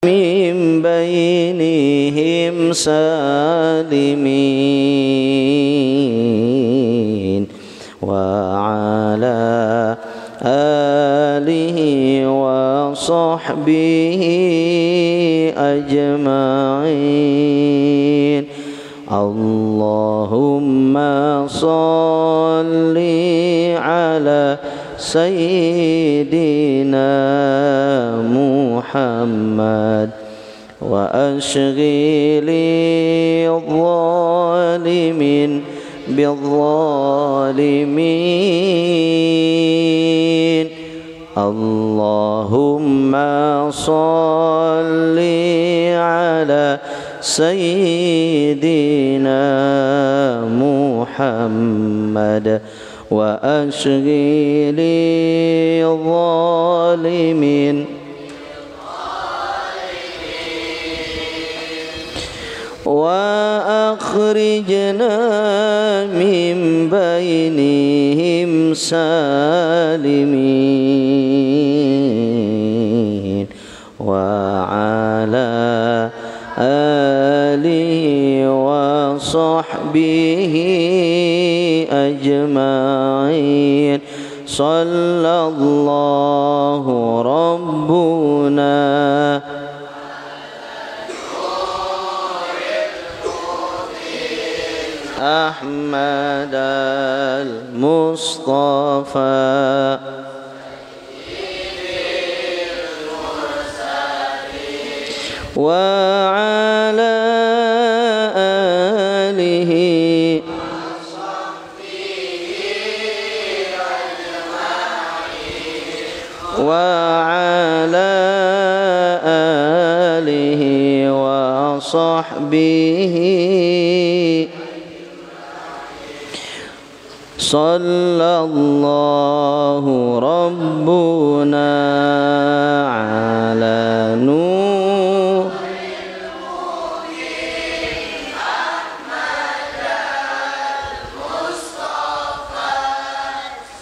من بينهم سالمين وعلى آله وصحبه أجمعين. اللهم صل على سيدنا محمد وأشغل الظالمين بالظالمين. اللهم صل على سيدنا محمد وأشغل الظالمين وأخرجنا من بينهم سالمين وعلى آله وصحبه أجمعين. صلى الله ربنا أحمد المصطفى وعلى آله وعلى آله وصحبه صلى الله ربنا على نور أحمد المصطفى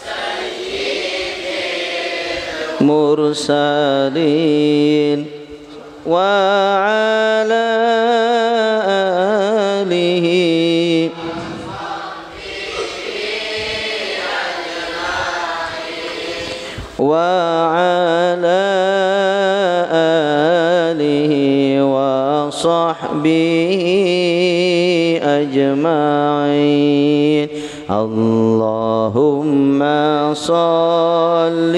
سيد المرسلين وعلى آله وعلى آله وصحبه أجمعين. اللهم صل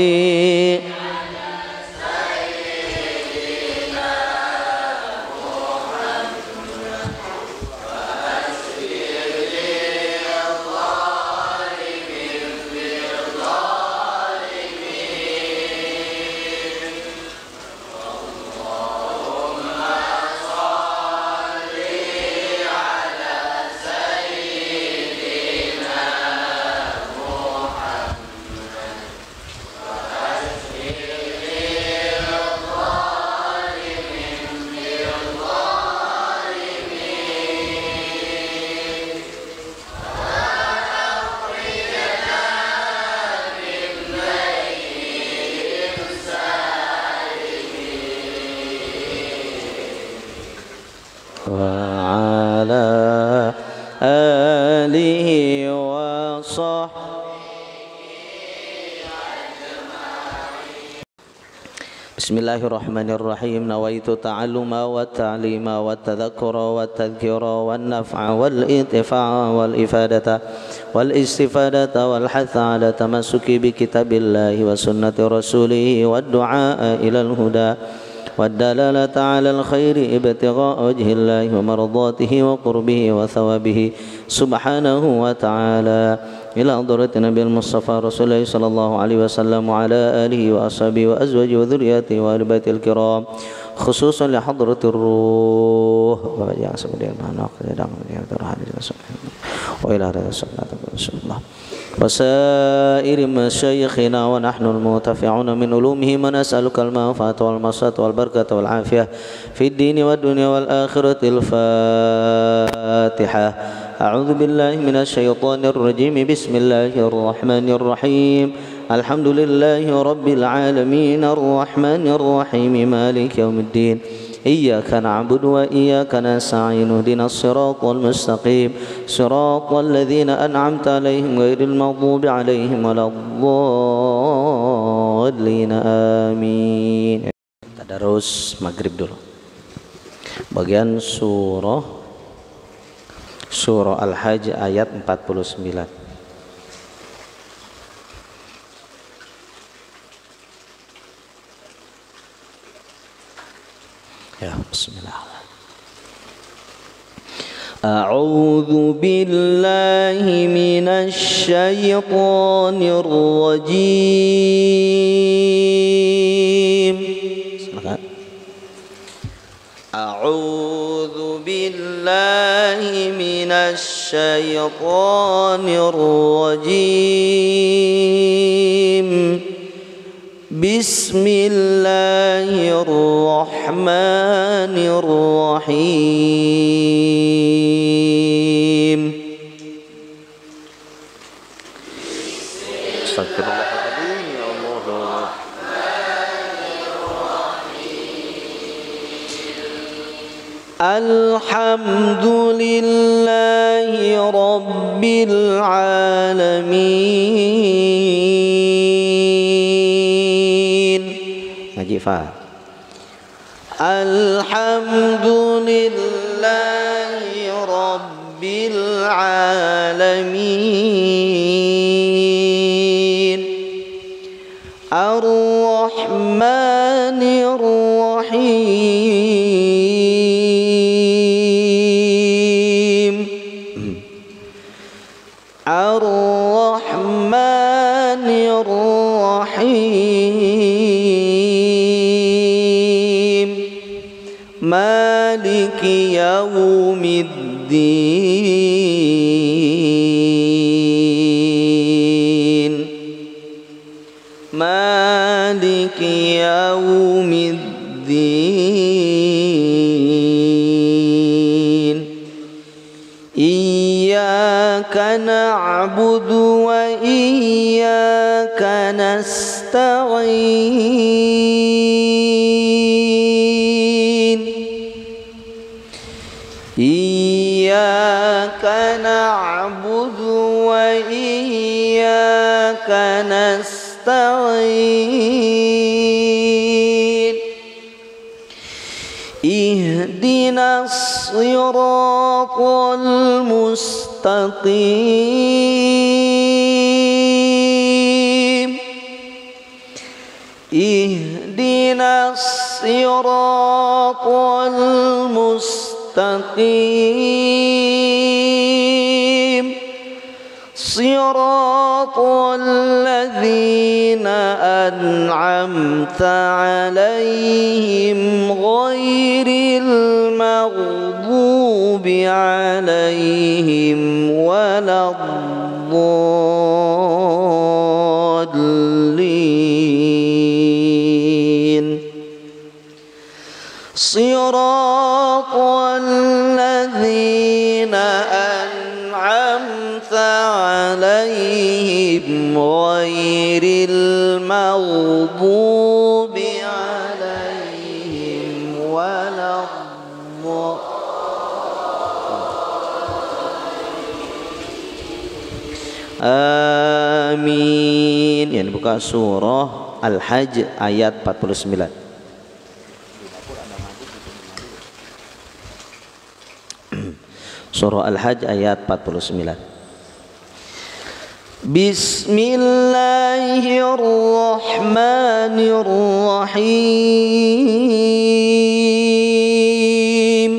وعلى آله وصحبه Bismillahirrahmanirrahim. Nawaitu ta'alluma wa ta'lima wa tadhakkura wa tadhkira wa naf'a wal intifa'a wal ifadata wal istifadata wal hatha ala tamassuki bi kitabillahi wa sunnati rasulih wa du'a ila al huda والدلالة على الخير ابتغاء وجه الله ومرضاته وقربه وثوابه سبحانه وتعالى إلى حضرة النبي المصطفى رسول الله صلى الله عليه وسلم وعلى آله وأصحابه وأزواجه وذريته وآل بيته الكرام خصوصا لحضرة الروح وإلى رسول الله وسائر مشايخنا ونحن المنتفعون من علومهم ونسألك المنفعة والمصلحة والبركة والعافية في الدين والدنيا والآخرة. الفاتحة. أعوذ بالله من الشيطان الرجيم. بسم الله الرحمن الرحيم. الحمد لله رب العالمين الرحمن الرحيم مالك يوم الدين إياك نعبد وإياك نستعين اهدنا الصراط المستقيم صراط الذين أنعمت عليهم غير المغضوب عليهم ولا الضالين آمين. Tadarus maghrib dulu. Bagian surah Al-Hajj ayat 49. Ya, bismillah. A'udzu billahi minasy syaithanir rajim. Silakan. A'udzu billahi minasy syaithanir rajim. Bismillahirrahmanirrahim. Astagfirullahaladzim ya Allah. Alhamdulillahi rabbil alamin. Ngaji fa. Alhamdulillahi rabbil alamin. Ar-Rahmanir Rahim. Ar-Rahmanir Rahim. Maliki yaumiddin. Maliki yaumiddin. Iyyaka na'budu wa iyyaka nasta'in. Iyyaka na'budu wa iyyaka nasta'in. Ihdinas siratal mustaqim. Ihdinas siratal mustaqim. Siratal ladzina an'amta 'alaihim ghairil maghdubi 'alaihim waladdallin. Siratal ladzina an'amta 'alaihim ghairil maghdubi 'alaihim waladdallin. Amin. Yang dibuka surah Al-Hajj ayat 49. Surah Al-Hajj ayat 49. Bismillahirrahmanirrahim.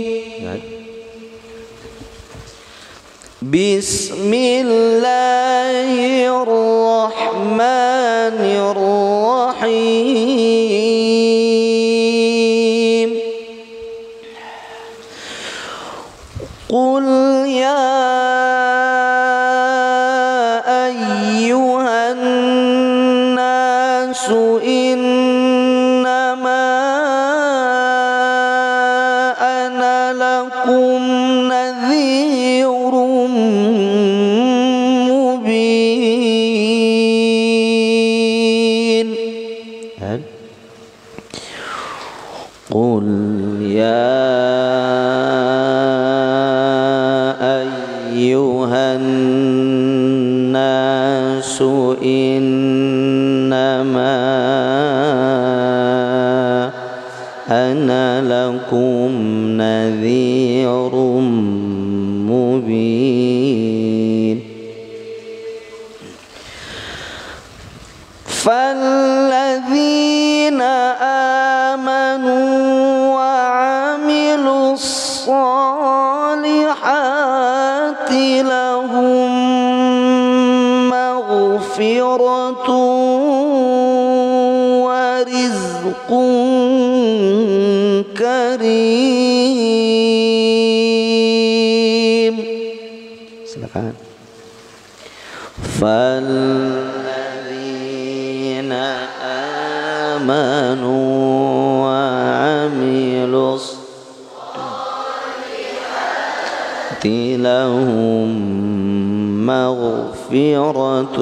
Bismillahirrahmanirrahim. Qul ya ayyuhan nasu innama ana lakum nadhirum mubin. Qul يا أيها الناس إنما أنا لكم نذير مبين فالذين آمنوا وعملوا الصالحات لهم مغفرة ورزق كريم. Silakan. فالذين آمنوا وعملوا الصالحات لهم مغفرة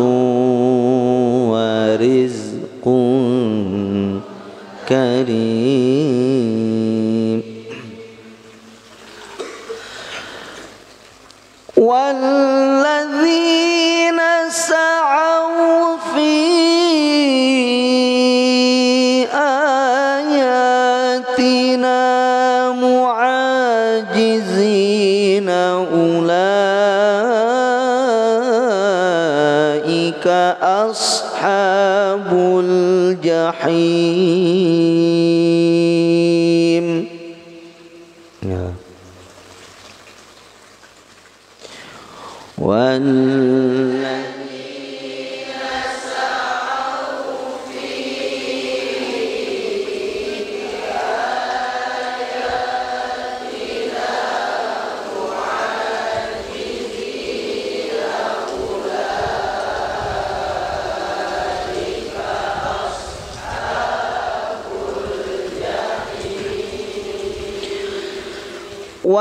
ورزق كريم. والذين سعوا في آياتنا معاجزين أولئك أصحاب الجحيم.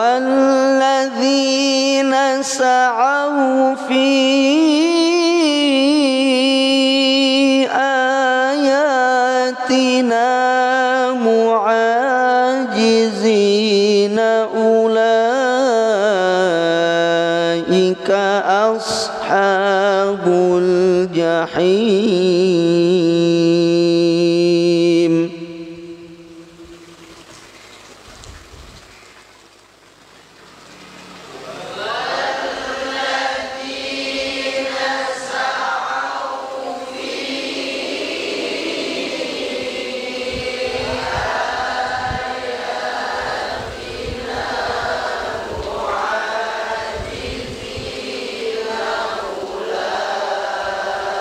والذين سعوا في آياتنا معاجزين أولئك أصحاب الجحيم. والذين سعوا في آياتنا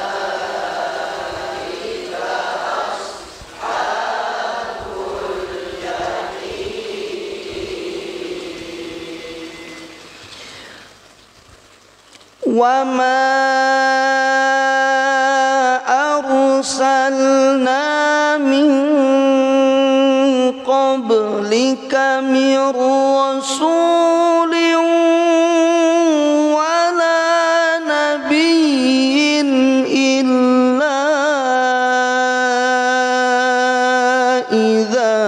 معاجزين أولئك أصحاب الجحيم. وما أرسلنا من قبلك من رسول ولا نبي إلا إذا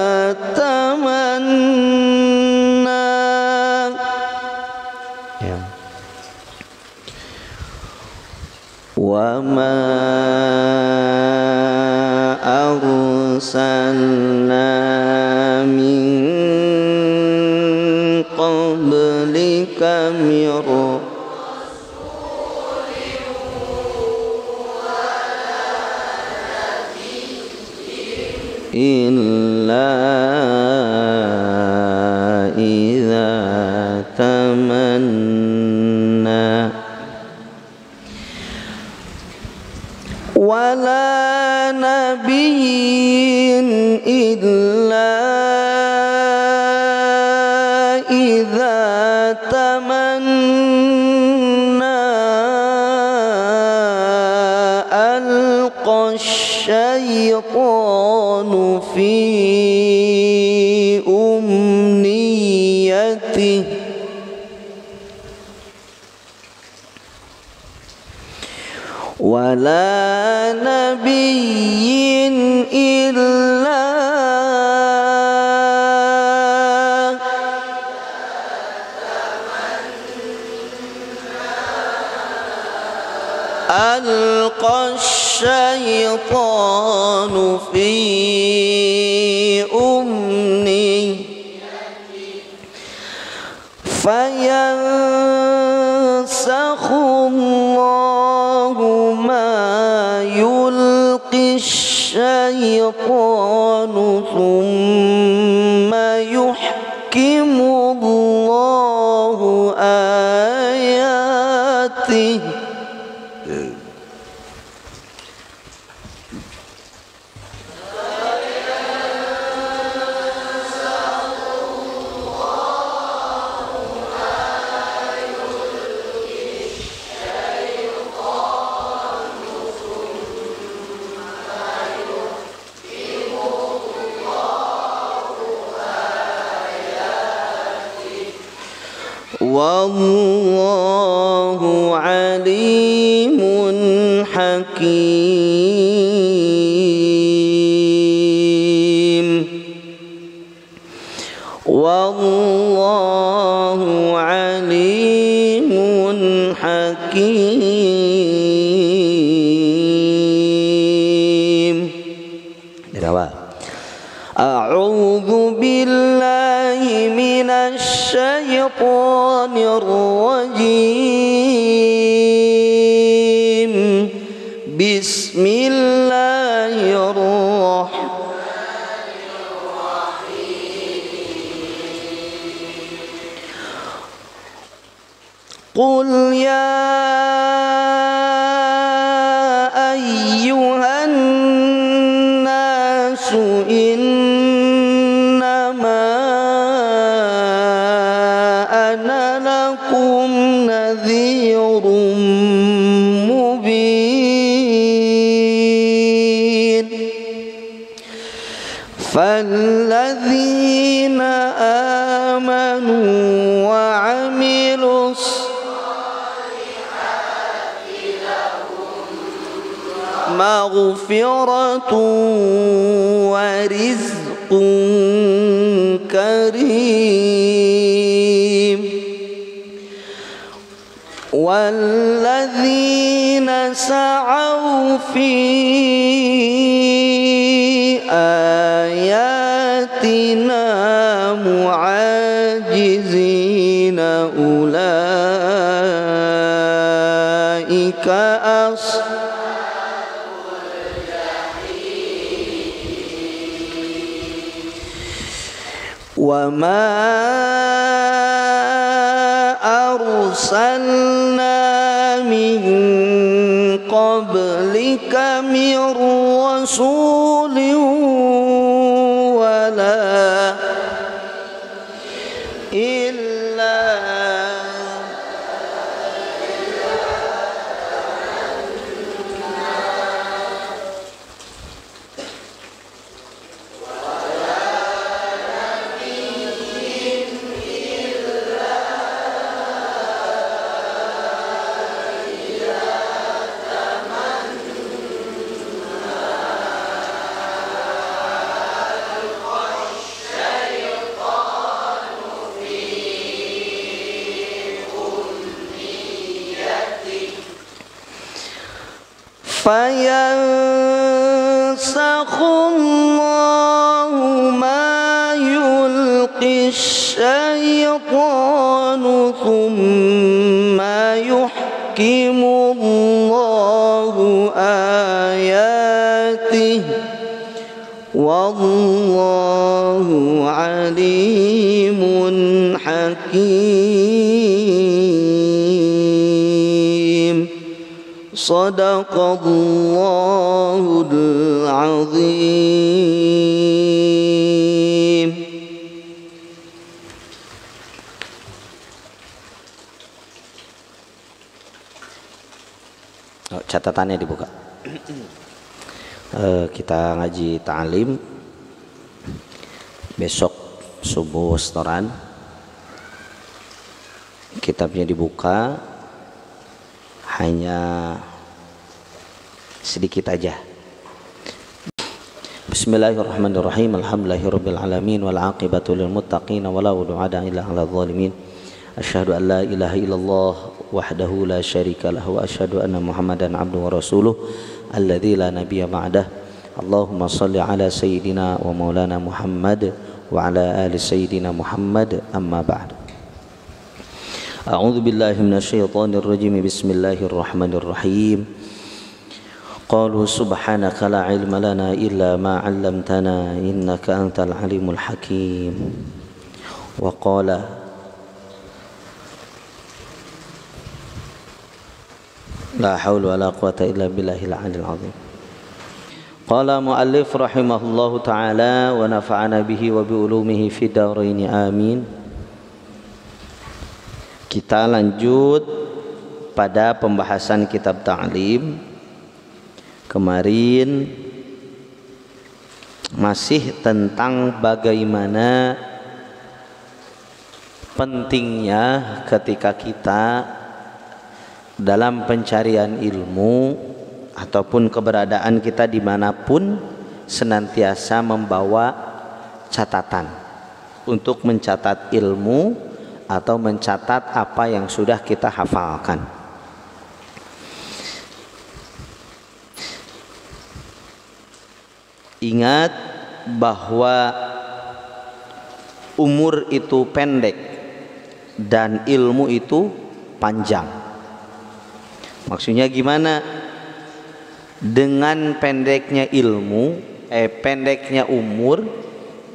تمنى وما أرسلنا من قبلك من رسول إلا إذا تمنى ولا نبي إلا إذا تمنى ألقى الشيطان في أمنيته ولا نبي إلا ألقى الشيطان في أمنيته فينسخ الله ما يلقي الشيطان ثم يحكم الله آياته والله عليم حكيم والله عليم حكيم. أعوذ بالله من الشيطان الرجيم بسم الله الرحمن الرحيم قل يا أيها الناس إنما أنا لكم نذير مبين فالذين آمنوا وعملوا الصالحات لهم مغفرة ورزق كريم والذين سعوا في آياتنا معاجزين أولئك أصحاب الجحيم وما أرسلنا من قبلك من رسول ولا إلا فينسخ الله ما يلقي الشيطان ثم يحكم الله آياته والله عليم حكيم. Sadaqallahul azim. Catatannya dibuka. Kita ngaji ta'lim besok subuh setoran. Kitabnya dibuka hanya sedikit aja. Bismillahirrahmanirrahim. Alhamdulillahirabbil alamin wal aqibatu lil muttaqin wala udwana illa 'alal zalimin. Asyhadu an la ilaha illallah wahdahu la syarika lah wa asyhadu anna Muhammadan abduhu wa rasuluh alladzi la nabiyya ba'dah. Allahumma shalli ala sayyidina wa maulana Muhammad wa ala ali sayyidina Muhammad, amma ba'd. A'udzu billahi minasyaitonir rajim. Bismillahirrahmanirrahim. Qalu subhanaka la ilma lana illa ma 'allamtana innaka antal alimul hakim. Wa qala la haula wala quwata illa billahil aliyil azim. Qala muallif rahimahullahu taala wa nafa'ana bihi wa bi ulumihi fid dharain amin. Kita lanjut pada pembahasan kitab ta'lim. Kemarin masih tentang bagaimana pentingnya ketika kita dalam pencarian ilmu ataupun keberadaan kita dimanapun senantiasa membawa catatan untuk mencatat ilmu atau mencatat apa yang sudah kita hafalkan. Ingat bahwa umur itu pendek dan ilmu itu panjang. Maksudnya gimana? Dengan pendeknya ilmu, pendeknya umur,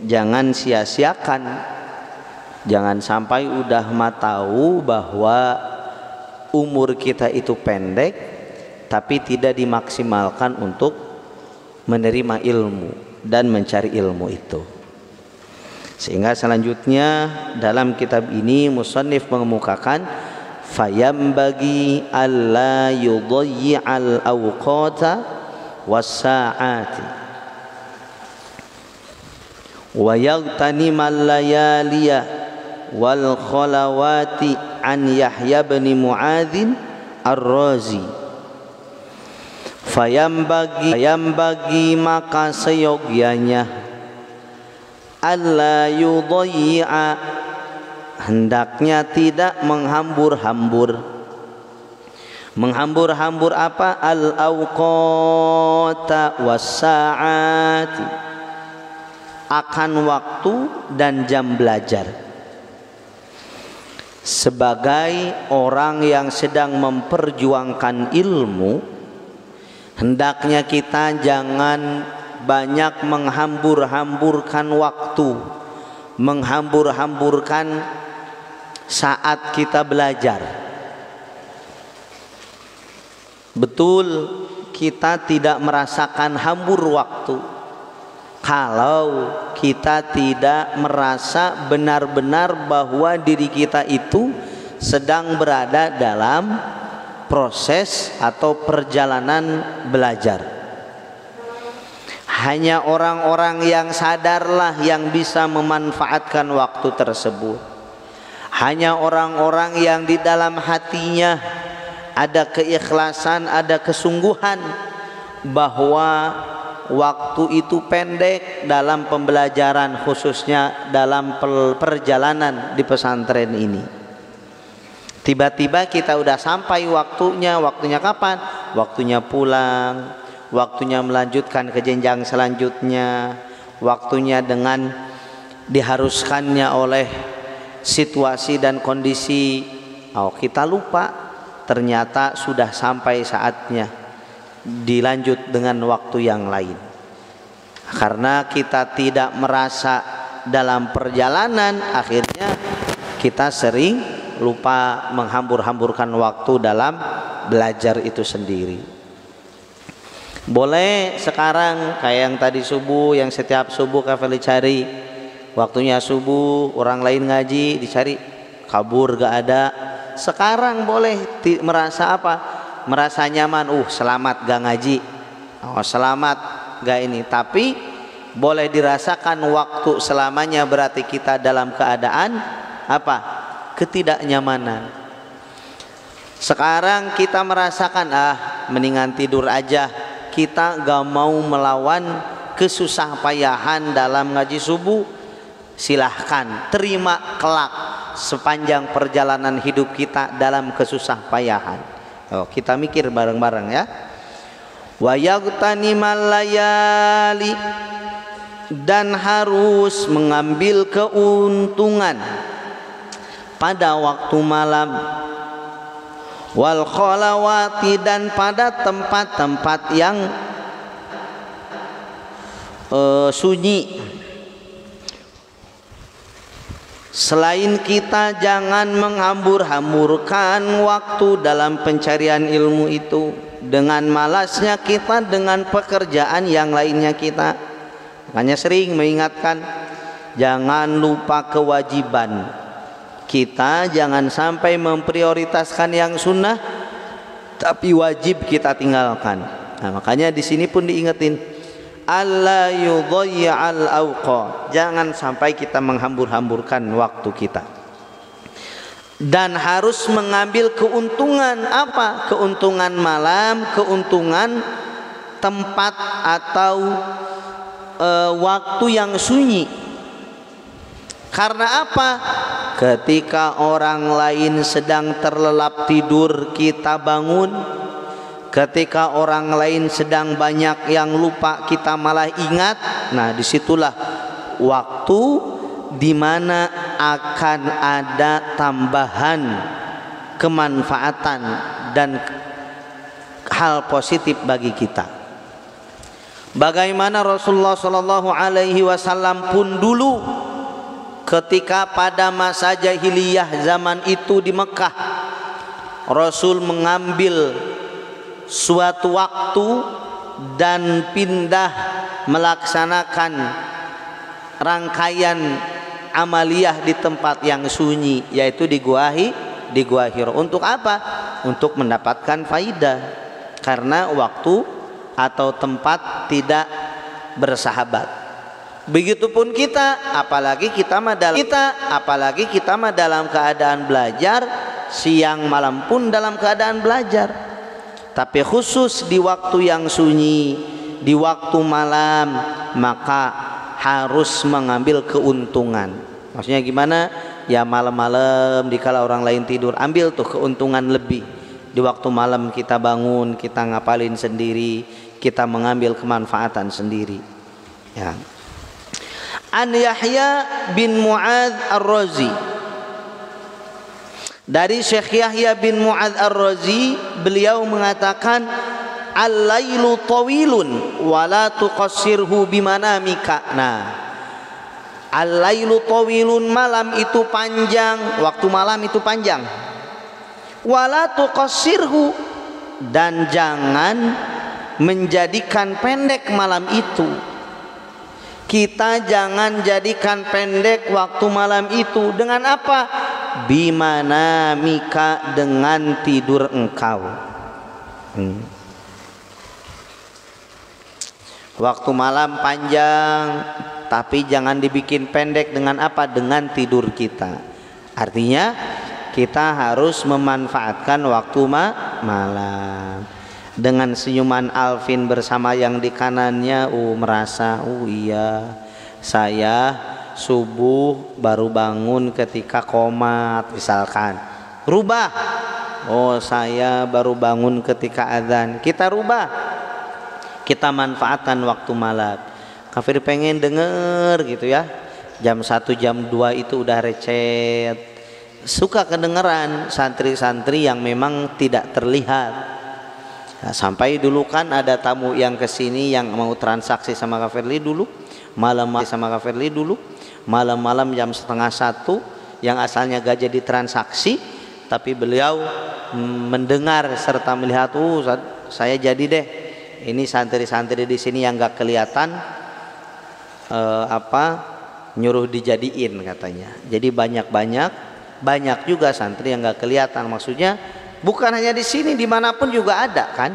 jangan sia-siakan. Jangan sampai udah tahu bahwa umur kita itu pendek tapi tidak dimaksimalkan untuk menerima ilmu dan mencari ilmu itu. Sehingga selanjutnya dalam kitab ini musannif mengemukakan fayambagi alla yudayyi'al awqata was-sa'ati wa yaghtanimal layaliya wal khalawati an Yahya bin Mu'adzin Ar-Razi. Fayambagi maka seyogyanya alla yudayyi'a, hendaknya tidak menghambur-hambur. Menghambur-hambur apa? Al-awqata was-sa'ati, akan waktu dan jam belajar. Sebagai orang yang sedang memperjuangkan ilmu, hendaknya kita jangan banyak menghambur-hamburkan waktu, menghambur-hamburkan saat kita belajar. Betul, kita tidak merasakan hambur waktu kalau kita tidak merasa benar-benar bahwa diri kita itu sedang berada dalam proses atau perjalanan belajar. Hanya orang-orang yang sadarlah yang bisa memanfaatkan waktu tersebut. Hanya orang-orang yang di dalam hatinya ada keikhlasan, ada kesungguhan bahwa waktu itu pendek dalam pembelajaran, khususnya dalam perjalanan di pesantren ini. Tiba-tiba kita udah sampai waktunya. Waktunya kapan? Waktunya pulang, waktunya melanjutkan ke jenjang selanjutnya, waktunya dengan diharuskannya oleh situasi dan kondisi. Kita lupa, ternyata sudah sampai saatnya dilanjut dengan waktu yang lain. Karena kita tidak merasa dalam perjalanan, akhirnya kita sering lupa menghambur-hamburkan waktu dalam belajar itu sendiri. Boleh sekarang kayak yang tadi subuh, yang setiap subuh kafel dicari, waktunya subuh orang lain ngaji dicari, kabur gak ada. Sekarang boleh merasa apa? Merasa nyaman, selamat gak ngaji, selamat gak ini. Tapi boleh dirasakan waktu selamanya berarti kita dalam keadaan apa? Ketidaknyamanan. Sekarang kita merasakan mendingan tidur aja. Kita gak mau melawan kesusah payahan dalam ngaji subuh. Silahkan terima kelak sepanjang perjalanan hidup kita dalam kesusah payahan. Kita mikir bareng-bareng ya. Wa yaghtanimal layali, dan harus mengambil keuntungan pada waktu malam. Wal khalawati, dan pada tempat-tempat yang sunyi. Selain kita jangan menghambur-hamburkan waktu dalam pencarian ilmu itu dengan malasnya kita dengan pekerjaan yang lainnya kita. Makanya sering mengingatkan, jangan lupa kewajiban kita, jangan sampai memprioritaskan yang sunnah tapi wajib kita tinggalkan. Nah, makanya di sini pun diingetin, alla yudhayya'al awqa, jangan sampai kita menghambur-hamburkan waktu kita. Dan harus mengambil keuntungan apa? Keuntungan malam, keuntungan tempat atau waktu yang sunyi. Karena apa? Ketika orang lain sedang terlelap tidur, kita bangun. Ketika orang lain sedang banyak yang lupa, kita malah ingat. Nah, disitulah waktu di mana akan ada tambahan kemanfaatan dan hal positif bagi kita. Bagaimana Rasulullah Shallallahu Alaihi Wasallam pun dulu ketika pada masa jahiliyah zaman itu di Mekah, Rasul mengambil suatu waktu dan pindah melaksanakan rangkaian amaliyah di tempat yang sunyi, yaitu di Gua Hira. Untuk apa? Untuk mendapatkan faidah, karena waktu atau tempat tidak bersahabat. Begitupun kita, apalagi kita mah dalam keadaan belajar, siang malam pun dalam keadaan belajar. Tapi khusus di waktu yang sunyi, di waktu malam, maka harus mengambil keuntungan. Maksudnya gimana? Ya malam-malam dikala orang lain tidur, ambil tuh keuntungan lebih. Di waktu malam kita bangun, kita ngapalin sendiri, kita mengambil kemanfaatan sendiri. Ya. An Yahya bin Mu'adz Ar-Razi, dari Syekh Yahya bin Mu'adz Ar-Razi, beliau mengatakan, al-lailu tawilun wa la tuqassirhu bimanamika. Nah, al-lailu tawilun, malam itu panjang, waktu malam itu panjang. Wa la tuqassirhu, dan jangan menjadikan pendek malam itu. Kita jangan jadikan pendek waktu malam itu. Dengan apa? Bimana mika, dengan tidur engkau. Waktu malam panjang, tapi jangan dibikin pendek. Dengan apa? Dengan tidur kita. Artinya kita harus memanfaatkan waktu malam. Dengan senyuman Alvin bersama yang di kanannya, merasa, iya, saya subuh baru bangun ketika qomat misalkan. Rubah, saya baru bangun ketika adzan. Kita rubah, kita manfaatkan waktu malam. Kafir pengen denger gitu ya, jam 1 jam 2 itu udah recet. Suka kedengeran santri-santri yang memang tidak terlihat. Nah, sampai dulu kan ada tamu yang kesini yang mau transaksi sama Kak Firly dulu, malam-malam sama Kak Firly dulu, malam-malam jam 12:30, yang asalnya gak jadi transaksi, tapi beliau mendengar serta melihat, saya jadi deh. Ini santri-santri di sini yang gak kelihatan, nyuruh dijadiin katanya. Jadi banyak juga santri yang gak kelihatan. Maksudnya bukan hanya di sini, dimanapun juga ada kan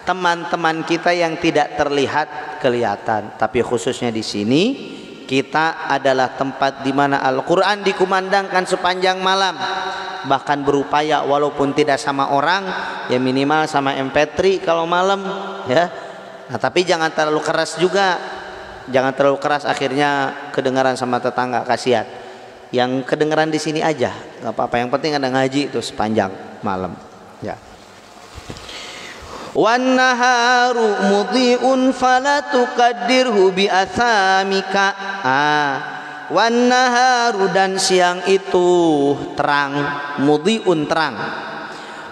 teman-teman kita yang tidak terlihat kelihatan. Tapi khususnya di sini kita adalah tempat di mana Al-Quran dikumandangkan sepanjang malam. Bahkan berupaya walaupun tidak sama orang, ya minimal sama MP3 kalau malam ya. Nah, tapi jangan terlalu keras juga. Jangan terlalu keras, akhirnya kedengaran sama tetangga, kasihan. yang kedengeran di sini aja, nggak apa-apa. Yang penting ada ngaji itu sepanjang malam. Ya. Wan naharu mudhi'un fala tuqaddirhu bi athamika. Wan naharu, dan siang itu terang, mudhi'un terang.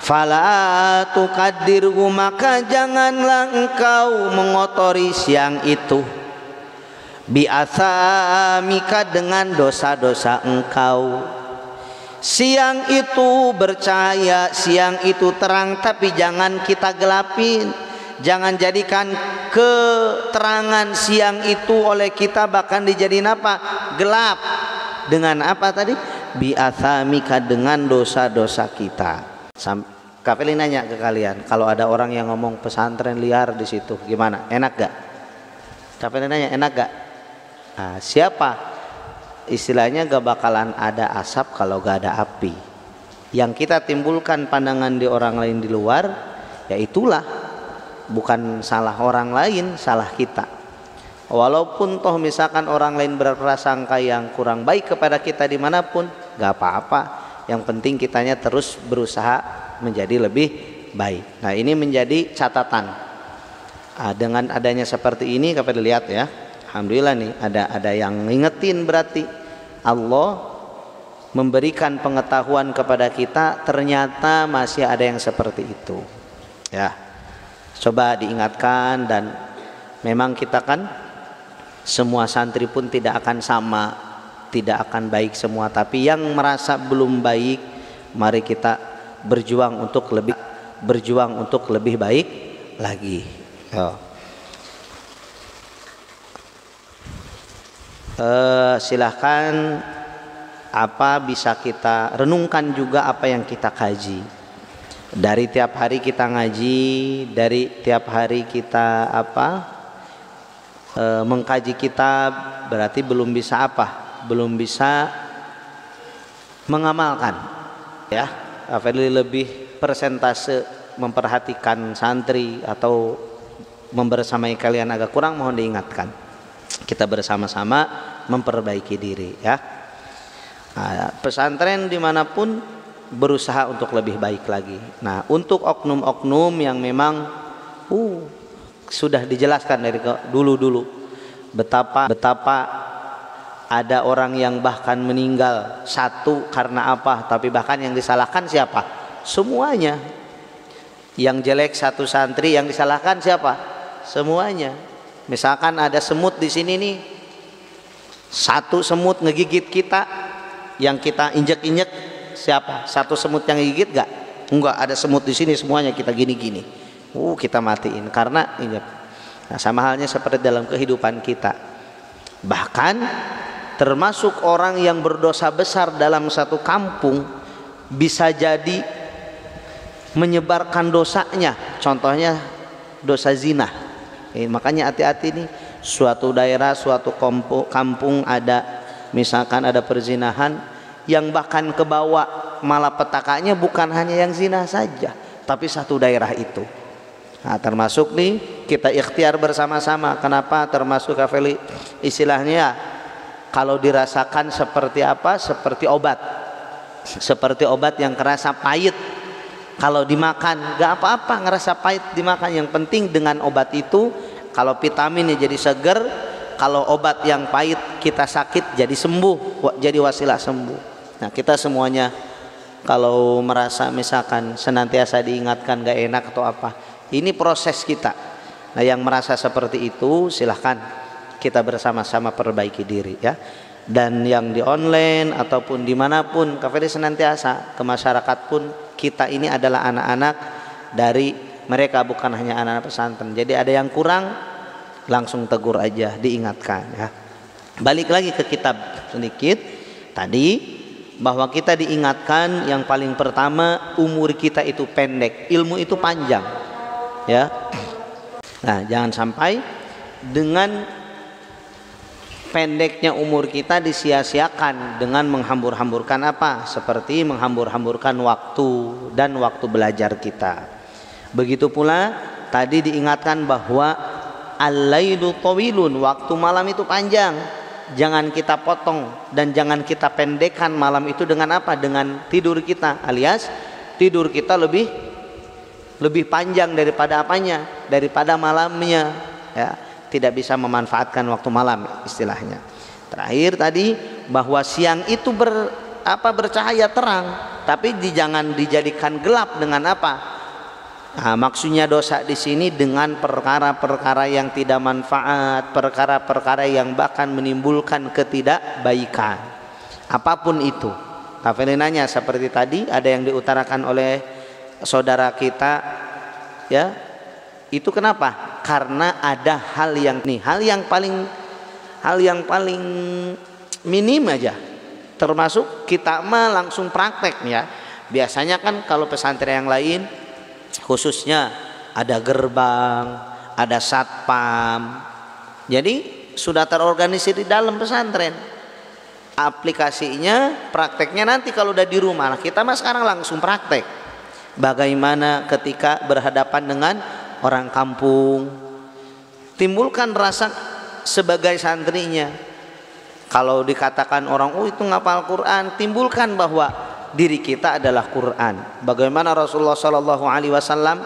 Fala tuqaddirhu, maka janganlah engkau mengotori siang itu. Bi athamika, dengan dosa-dosa engkau. Siang itu bercahaya, siang itu terang, tapi jangan kita gelapin. Jangan jadikan keterangan siang itu oleh kita bahkan dijadiin apa? Gelap. Dengan apa tadi? Bi athamika, dengan dosa-dosa kita. Kafeli nanya ke kalian, kalau ada orang yang ngomong pesantren liar di situ, gimana? Enak gak? Kafeli nanya, enak gak? Nah, siapa? Istilahnya gak bakalan ada asap kalau gak ada api. Yang kita timbulkan pandangan di orang lain di luar, ya itulah, bukan salah orang lain, salah kita. Walaupun toh misalkan orang lain berprasangka yang kurang baik kepada kita dimanapun, gak apa-apa. Yang penting kitanya terus berusaha menjadi lebih baik. Nah, ini menjadi catatan. Dengan adanya seperti ini, kita lihat ya, alhamdulillah nih ada yang ngingetin, berarti Allah memberikan pengetahuan kepada kita, ternyata masih ada yang seperti itu. Ya, coba diingatkan. Dan memang kita kan semua santri pun tidak akan sama, tidak akan baik semua. Tapi yang merasa belum baik, mari kita berjuang untuk lebih baik lagi. Silahkan bisa kita renungkan juga apa yang kita kaji. Dari tiap hari kita ngaji, dari tiap hari kita mengkaji kitab, berarti belum bisa belum bisa mengamalkan. Ya, Fadli lebih persentase memperhatikan santri atau membersamai kalian agak kurang, mohon diingatkan. Kita bersama-sama memperbaiki diri ya. Pesantren dimanapun berusaha untuk lebih baik lagi. Nah, untuk oknum-oknum yang memang sudah dijelaskan dari dulu betapa ada orang yang bahkan meninggal satu karena apa, tapi bahkan yang disalahkan siapa? Semuanya. Yang jelek satu santri, yang disalahkan siapa? Semuanya. Misalkan ada semut di sini nih, satu semut ngegigit kita, yang kita injek-injek siapa? Satu semut yang ngegigit gak? Enggak, ada semut di sini semuanya kita gini-gini. Kita matiin karena injek. Nah, sama halnya seperti dalam kehidupan kita. Bahkan termasuk orang yang berdosa besar dalam satu kampung bisa jadi menyebarkan dosanya. Contohnya dosa zina. Makanya hati-hati nih, suatu daerah, suatu kampung ada misalkan ada perzinahan yang bahkan ke bawah malapetakanya bukan hanya yang zina saja, tapi satu daerah itu. Nah, termasuk nih kita ikhtiar bersama-sama. Kenapa? Termasuk kafeli istilahnya kalau dirasakan seperti apa? Seperti obat. Seperti obat yang kerasa pahit. Kalau dimakan gak apa-apa ngerasa pahit dimakan, yang penting dengan obat itu kalau vitaminnya jadi seger, kalau obat yang pahit kita sakit jadi sembuh, jadi wasilah sembuh. Nah, kita semuanya kalau merasa misalkan senantiasa diingatkan gak enak atau apa, ini proses kita. Nah, yang merasa seperti itu silahkan kita bersama-sama perbaiki diri ya. Dan yang di online ataupun dimanapun, kafir senantiasa ke masyarakat pun, kita ini adalah anak-anak dari mereka, bukan hanya anak-anak pesantren. Jadi ada yang kurang langsung tegur aja, diingatkan ya. Balik lagi ke kitab sedikit tadi, bahwa kita diingatkan yang paling pertama umur kita itu pendek, ilmu itu panjang ya. Nah, jangan sampai dengan pendeknya umur kita disia-siakan dengan menghambur-hamburkan apa? Seperti menghambur-hamburkan waktu dan waktu belajar kita. Begitu pula tadi diingatkan bahwa al-lailu tawilun, waktu malam itu panjang. jangan kita potong dan jangan kita pendekkan malam itu dengan apa? Dengan tidur kita, alias tidur kita lebih panjang daripada apanya? Daripada malamnya, ya. Tidak bisa memanfaatkan waktu malam istilahnya. Terakhir tadi bahwa siang itu bercahaya terang, tapi jangan dijadikan gelap dengan apa? Nah, maksudnya dosa di sini dengan perkara-perkara yang tidak manfaat, perkara-perkara yang bahkan menimbulkan ketidakbaikan. Apapun itu. Kafeli nanya seperti tadi, ada yang diutarakan oleh saudara kita, ya. Itu kenapa? Karena ada hal yang paling minim aja. Termasuk kita mah langsung praktek ya. Biasanya kan kalau pesantren yang lain khususnya ada gerbang, ada satpam. Jadi sudah terorganisir di dalam pesantren. Aplikasinya, prakteknya nanti kalau udah di rumah. Nah, kita mah sekarang langsung praktek. Bagaimana ketika berhadapan dengan orang kampung, timbulkan rasa sebagai santrinya. Kalau dikatakan orang, oh itu ngapal Quran, timbulkan bahwa diri kita adalah Quran. Bagaimana Rasulullah Shallallahu Alaihi Wasallam,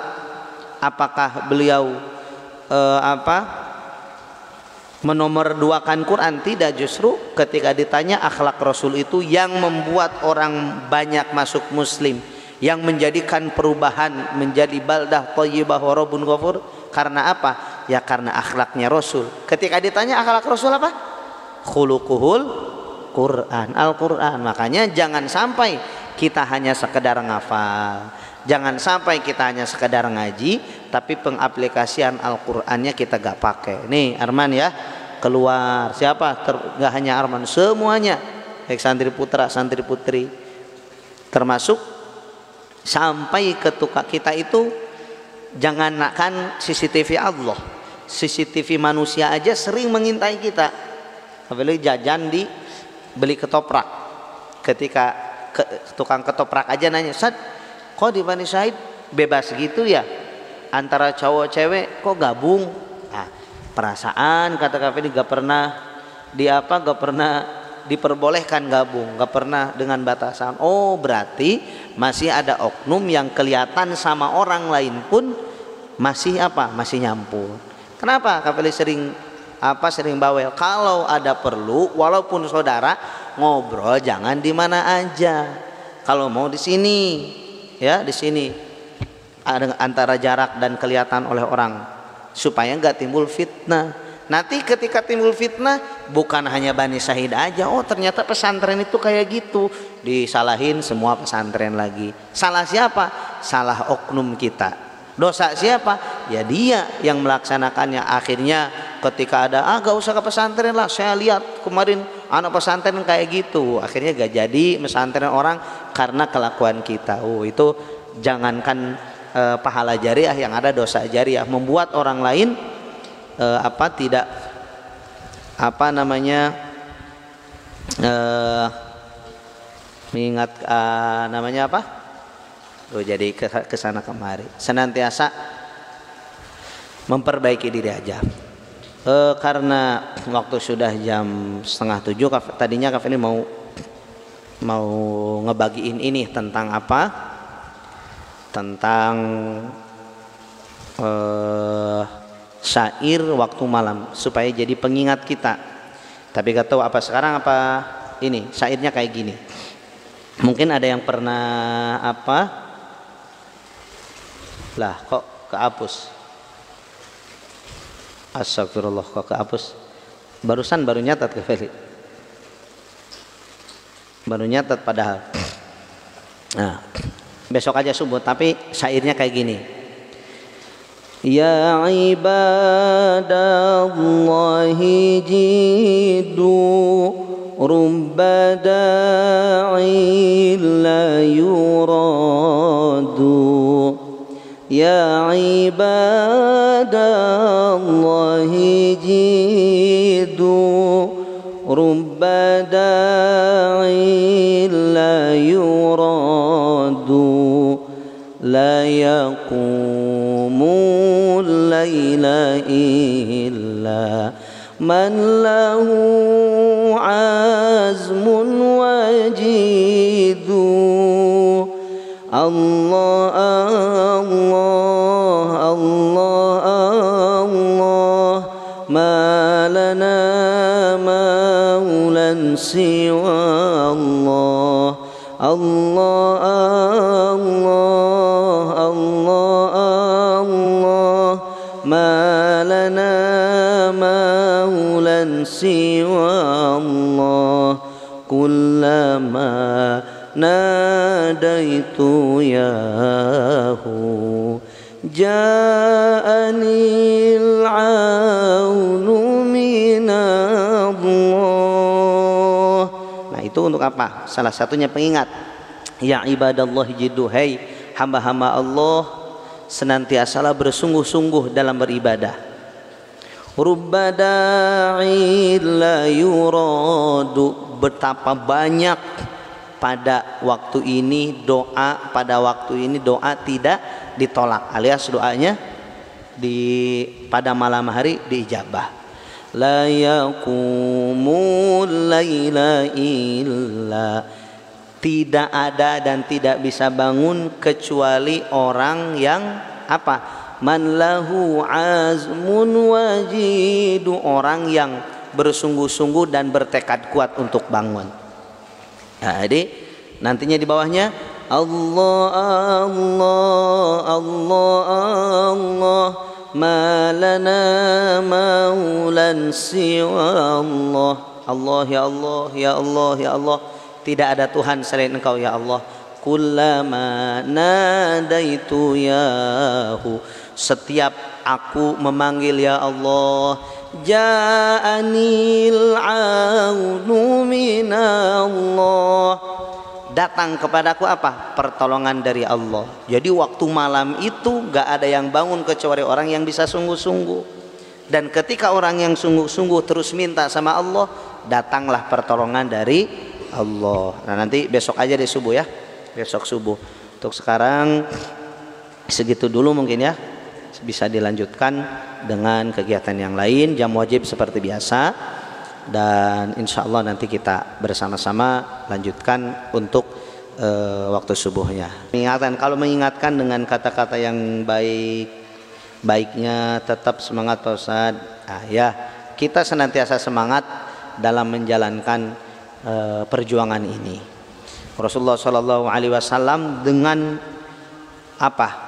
apakah beliau menomorduakan Quran? Tidak, justru ketika ditanya akhlak Rasul itu yang membuat orang banyak masuk Muslim, yang menjadikan perubahan menjadi baldah thayyibah wa rabbun ghafur. Karena apa? Ya karena akhlaknya Rasul. Ketika ditanya akhlak Rasul apa? Khuluquhul Quran, Al-Quran. Makanya jangan sampai kita hanya sekedar ngafal, jangan sampai kita hanya sekedar ngaji, tapi pengaplikasian Al-Qurannya kita gak pakai. Nih Arman ya, keluar siapa? Gak hanya Arman, semuanya, baik santri putra, santri putri, termasuk sampai ke tukang kita itu. Jangankan CCTV Allah, CCTV manusia aja sering mengintai kita. Apalagi jajan beli ketoprak, ketika tukang ketoprak aja nanya, Sad, kok di Bani Said bebas gitu ya, antara cowok cewek kok gabung? Nah, perasaan kata Kafeni gak pernah gak pernah diperbolehkan gabung, gak pernah dengan batasan. Oh berarti masih ada oknum yang kelihatan sama orang lain pun masih masih nyampur. Kenapa Kafeli sering bawel? Kalau ada perlu, walaupun saudara ngobrol jangan di mana aja. Kalau mau di sini, ya di sini antara jarak dan kelihatan oleh orang, supaya nggak timbul fitnah. Nanti ketika timbul fitnah, bukan hanya Bani Said aja, oh ternyata pesantren itu kayak gitu, disalahin semua pesantren lagi. Salah siapa? Salah oknum kita. Dosa siapa? Ya dia yang melaksanakannya. Akhirnya ketika ada, gak usah ke pesantren lah, saya lihat kemarin anak pesantren kayak gitu. Akhirnya gak jadi pesantren orang karena kelakuan kita. Oh itu jangankan pahala jariah, yang ada dosa jariah, membuat orang lain mengingat namanya apa? Jadi kesana kemari, senantiasa memperbaiki diri aja. Karena waktu sudah jam 6:30, tadinya Kak ini mau ngebagiin ini tentang apa? Tentang syair waktu malam supaya jadi pengingat kita. Tapi gak tahu apa sekarang apa ini syairnya kayak gini. Mungkin ada yang pernah lah kok kehapus. Astagfirullah, kok kehapus. Barusan baru nyatat ke Feli. Baru nyatat padahal. Nah, besok aja subuh, tapi syairnya kayak gini. Ya ibadallahi jiddu rubba da'i la yuradu. Ya ibadallahi jiddu rubba da'i la yuradu. La yaqumu layla illa man lahu azmun wajidu. Allah Allah Allah Allah, ma lana maulan siwa Allah. Allah Allah Allah Allah, ma lana maulan siwa Allah. Kullama nadaitu yahu ja'anil aunu minallah. Nah itu untuk apa? Salah satunya pengingat. Ya ibadallah jiddu, hai hamba-hamba Allah, senantiasalah bersungguh-sungguh dalam beribadah. Rubba da'in la yuradu, betapa banyak pada waktu ini doa, pada waktu ini doa tidak ditolak, alias doanya pada malam hari diijabah. La yaqumul laila illa, tidak ada dan tidak bisa bangun kecuali orang yang apa? Man lahu azmun wajidu, orang yang bersungguh-sungguh dan bertekad kuat untuk bangun. Nah, jadi nantinya di bawahnya Allah Allah Allah Allah, ma lana maulan siwa Allah. Allah ya Allah ya Allah ya Allah, tidak ada Tuhan selain Engkau ya Allah. Kullama nadaitu yahu, setiap aku memanggil ya Allah, ja'anil aunu minallah, datang kepadaku apa? Pertolongan dari Allah. Jadi waktu malam itu gak ada yang bangun kecuali orang yang bisa sungguh-sungguh. Dan ketika orang yang sungguh-sungguh terus minta sama Allah, datanglah pertolongan dari Allah. Nah nanti besok aja deh subuh ya, besok subuh. Untuk sekarang segitu dulu mungkin ya, bisa dilanjutkan dengan kegiatan yang lain, jam wajib seperti biasa. Dan insya Allah nanti kita bersama-sama lanjutkan untuk waktu subuhnya. Kalau mengingatkan dengan kata-kata yang baiknya tetap semangat Pak Ustadz. Ya, kita senantiasa semangat dalam menjalankan perjuangan ini. Rasulullah Shallallahu Alaihi Wasallam dengan apa?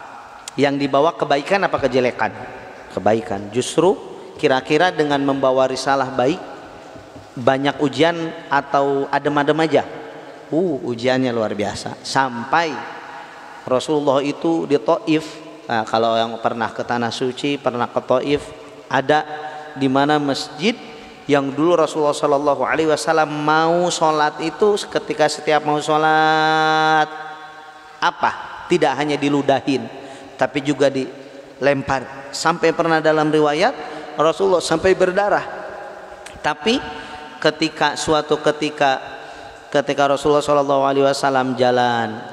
Yang dibawa kebaikan apa kejelekan? Kebaikan. Justru kira-kira dengan membawa risalah baik, banyak ujian atau adem-adem aja? Ujiannya luar biasa. Sampai Rasulullah itu di Taif. Nah, kalau yang pernah ke tanah suci, pernah ke Taif, ada di mana masjid yang dulu Rasulullah Shallallahu Alaihi Wasallam mau sholat itu, ketika setiap mau sholat apa? Tidak hanya diludahin, tapi juga dilempar. Sampai pernah dalam riwayat Rasulullah sampai berdarah. Tapi suatu ketika Rasulullah Shallallahu Alaihi Wasallam jalan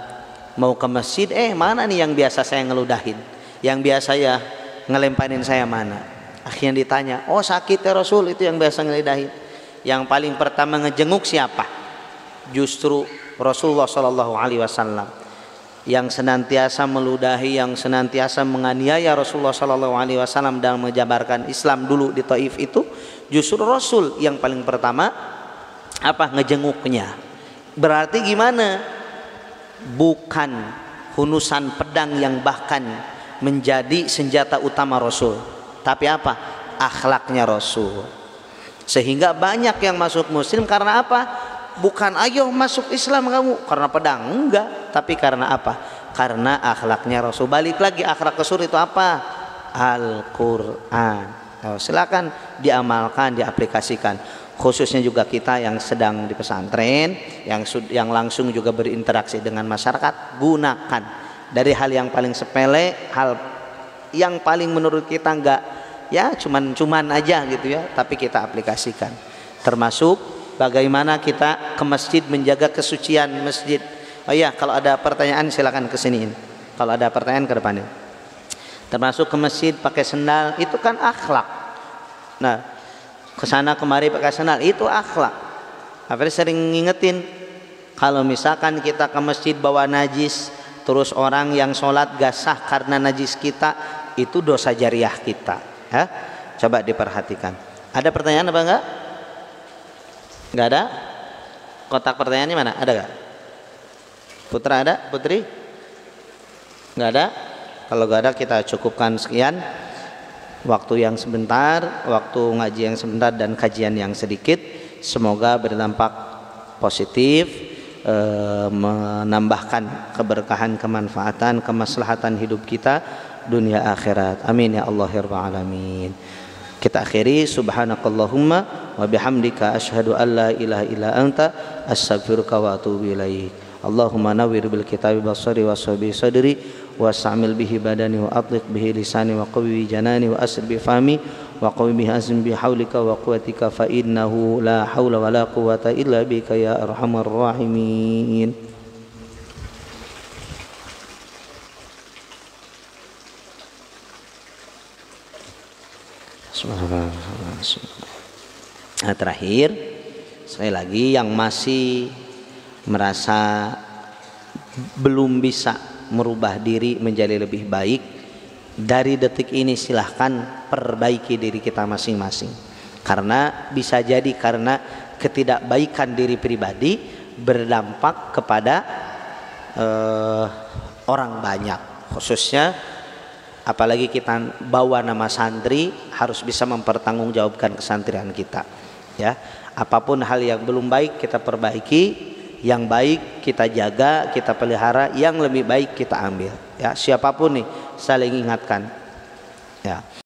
mau ke masjid, mana nih yang biasa saya ngeludahin, yang biasa ya ngelemparin saya mana? Akhirnya ditanya, oh sakit ya Rasul, itu yang biasa ngeludahin. Yang paling pertama ngejenguk siapa? Justru Rasulullah Shallallahu Alaihi Wasallam. Yang senantiasa meludahi, yang senantiasa menganiaya Rasulullah Shallallahu Alaihi Wasallam dalam menjabarkan Islam dulu di Taif itu, justru Rasul yang paling pertama apa? Ngejenguknya. Berarti gimana? Bukan hunusan pedang yang bahkan menjadi senjata utama Rasul, tapi apa? Akhlaknya Rasul. Sehingga banyak yang masuk Muslim karena apa? Bukan ayo masuk Islam kamu karena pedang, enggak, tapi karena apa? Karena akhlaknya Rasul. Balik lagi, akhlak Rasul itu apa? Al-Quran. Silakan diamalkan, diaplikasikan. Khususnya juga kita yang sedang di pesantren, yang langsung juga berinteraksi dengan masyarakat, gunakan dari hal yang paling sepele, hal yang paling menurut kita enggak ya cuman aja gitu ya, tapi kita aplikasikan. Termasuk bagaimana kita ke masjid menjaga kesucian masjid. Oh iya, kalau ada pertanyaan silakan ke sini. Kalau ada pertanyaan ke depannya. Termasuk ke masjid pakai sendal, itu kan akhlak. Nah, kesana kemari pakai sandal, itu akhlak. Hafiz sering ngingetin, kalau misalkan kita ke masjid bawa najis, terus orang yang sholat gak sah karena najis kita, itu dosa jariah kita ya. Coba diperhatikan. Ada pertanyaan apa enggak? Enggak ada? Kotak pertanyaannya mana? Ada enggak? Putra ada? Putri? Enggak ada? Kalau enggak ada kita cukupkan sekian. Waktu yang sebentar, waktu ngaji yang sebentar dan kajian yang sedikit, semoga berdampak positif, menambahkan keberkahan, kemanfaatan, kemaslahatan hidup kita dunia akhirat. Amin ya Allah ya rabbal alamin. Kita akhiri, subhanakallahumma wa bihamdika asyhadu an la ilaha illa anta astaghfiruka wa atubu ilaik. Allahumma nawwir bil kitabi basari wa sabi sadri wa sa'mil bihi badani wa atliq bihi lisani wa qawi janani wa asr bi fahmi wa qawi bihi azm bi haulika wa quwwatika fa innahu la haula wa la quwwata illa bika ya arhamar rahimin. Nah, terakhir sekali lagi, yang masih merasa belum bisa merubah diri menjadi lebih baik, dari detik ini silahkan perbaiki diri kita masing-masing, karena bisa jadi karena ketidakbaikan diri pribadi berdampak kepada orang banyak, khususnya apalagi kita bawa nama santri, harus bisa mempertanggungjawabkan kesantrian kita ya. Apapun hal yang belum baik kita perbaiki, yang baik kita jaga, kita pelihara, yang lebih baik kita ambil ya. Siapapun nih, saling ingatkan ya.